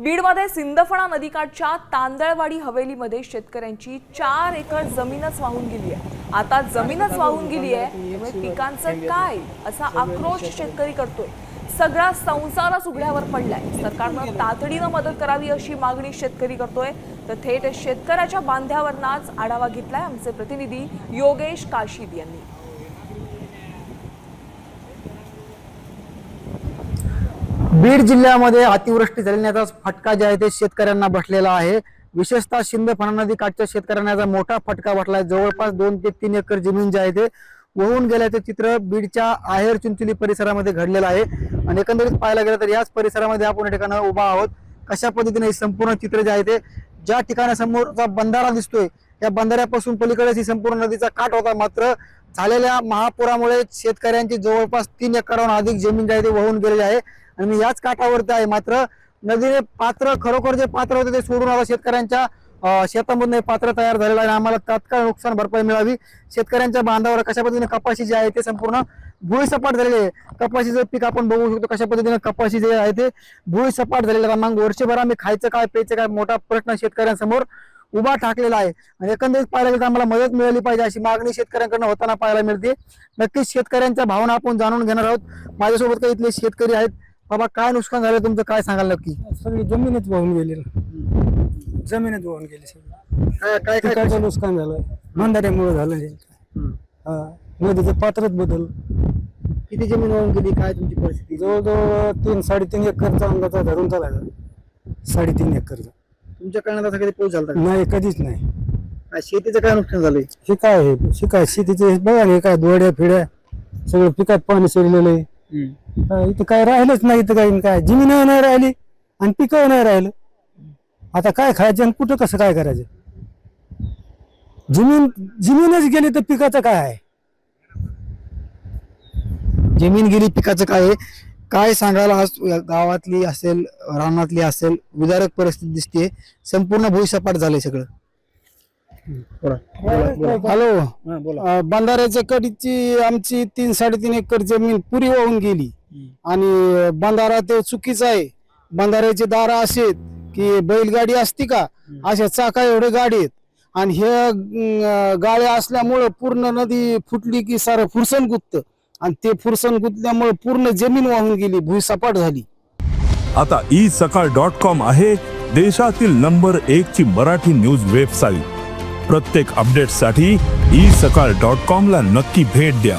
बीडमध्ये सिंदफणा नदीकाठच्या तांदळवाडी हवेलीमध्ये शेतकऱ्यांची 4 एकर जमीनच वाहून गेली आहे। आता जमीनच वाहून गेली आहे त्यामुळे पिकांचं काय असा आक्रोश शेतकरी करतोय। सगळा संसारच उघड्यावर पडलाय। सरकारने तातडीने मदत करावी अशी मागणी शेतकरी करतोय। तर थेट शेतकऱ्याच्या बांध्यावरनाच आढावा घेतलाय आमचे प्रतिनिधी योगेश काशीद यांनी। बीड जिल्ह्यामध्ये अतिवृष्टी झाल्याचा फटका जे आहे ते शेतकऱ्यांना बसलेला आहे। विशेषतः सिंदफणा नदी काठच्या शेतकऱ्यांना मोठा फटका बसलाय। जवळपास 2 ते 3 एकर जमीन जे आहे ते वाहून गेल्याचे चित्र बीडच्या आहेर चिंचोली परिसरामध्ये घडलेलं आहे। आणि एकंदरीत पाहायला गेलं तर याच परिसरामध्ये आपण या ठिकाणी उभा आहोत। कशा पद्धतीने संपूर्ण चित्र जे आहे ते ज्या ठिकाणी समोरचा बंधारा दिसतोय त्या बंधाऱ्यापासून पलीकडे संपूर्ण नदीचा काठ होता। मात्र झालेल्या महापुरामुळे शेतकऱ्यांची जवळपास 3 एकराहून अधिक जमीन जे आहे ते वाहून गेलेली आहे। आणि मी याच काठावरती आहे। मात्र नदीने पात्र खरोखर जे पात्र होते ते सोडून आता शेतकऱ्यांच्या शेतामधून पात्र तयार झालेलं आहे। आम्हाला तात्काळ नुकसान भरपाई मिळावी। शेतकऱ्यांच्या बांधावर कशा पद्धतीने कपाशी जे आहे ते संपूर्ण भुईसपाट झालेले आहे। कपाशीचं पीक आपण बघू शकतो कशा पद्धतीने कपाशी जे आहे ते भुईसपाट झालेलं आहे। मग वर्षभर आम्ही खायचं काय प्यायचं काय मोठा प्रश्न शेतकऱ्यांसमोर उभा ठाकलेला आहे। आणि एकंदरीत पाहायला गेलं तर आम्हाला मदत मिळाली पाहिजे अशी मागणी शेतकऱ्यांकडून होताना पाहायला मिळते। नक्कीच शेतकऱ्यांच्या भावना आपण जाणून घेणार आहोत। माझ्यासोबत काही इथले शेतकरी आहेत। बाबा काय नुकसान झालं तुमचं काय सांगाल नक्की? सगळी जमीनच वाहून गेली, जमीनच वाहून गेली सगळी। काय काय नुकसान झालं बंधाऱ्यामुळे झालं। नदीचं पात्रच बदल। किती जमीन वाहून गेली काय तुमची परिस्थिती? जवळजवळ 3-3.5 एकरचा अंदाजा धरून चालायचा। 3.5 एकरचा तुमच्या काळात कधी पाऊस झाला नाही, कधीच नाही। शेतीचं काय नुकसान झालंय? हे काय आहे शेतीचे बघा हे काय दोड्या फिड्या सगळं पिकात पाणी शिरलेलं आहे। इथं काय राहिलंच नाही। इथं काय जमीन नाही राहिली आणि पिकं नाही राहिलं। आता काय खायचं आणि कुठं कसं काय करायचं? जमीनच गेली तर पिकाचं काय आहे? जमीन गेली पिकाचं काय आहे? काय सांगायला आज गावातली असेल रानातली असेल विदारक परिस्थिती दिसते। संपूर्ण भुईसपाट झालंय सगळं। हॅलो, बंधाऱ्याच्या कडीची आमची 3-3.5 एकर जमीन पुरी वाहून गेली। आणि बंधारा ते चुकीचा आहे। बंधाऱ्याचे दार असे की बैलगाडी असती का अशा चाका एवढे गाडी आहेत। आणि हे गाड्या असल्यामुळे पूर्ण नदी फुटली की सारं फुरसन गुत्त आणि ते फुरसन गुतल्यामुळे पूर्ण जमीन वाहून गेली, भुईसपाट झाली। आता isakal.com आहे देशातील नंबर 1 ची मराठी न्यूज वेबसाईट। प्रत्येक अपडेटसाठी isakal.com ला नक्की भेट द्या।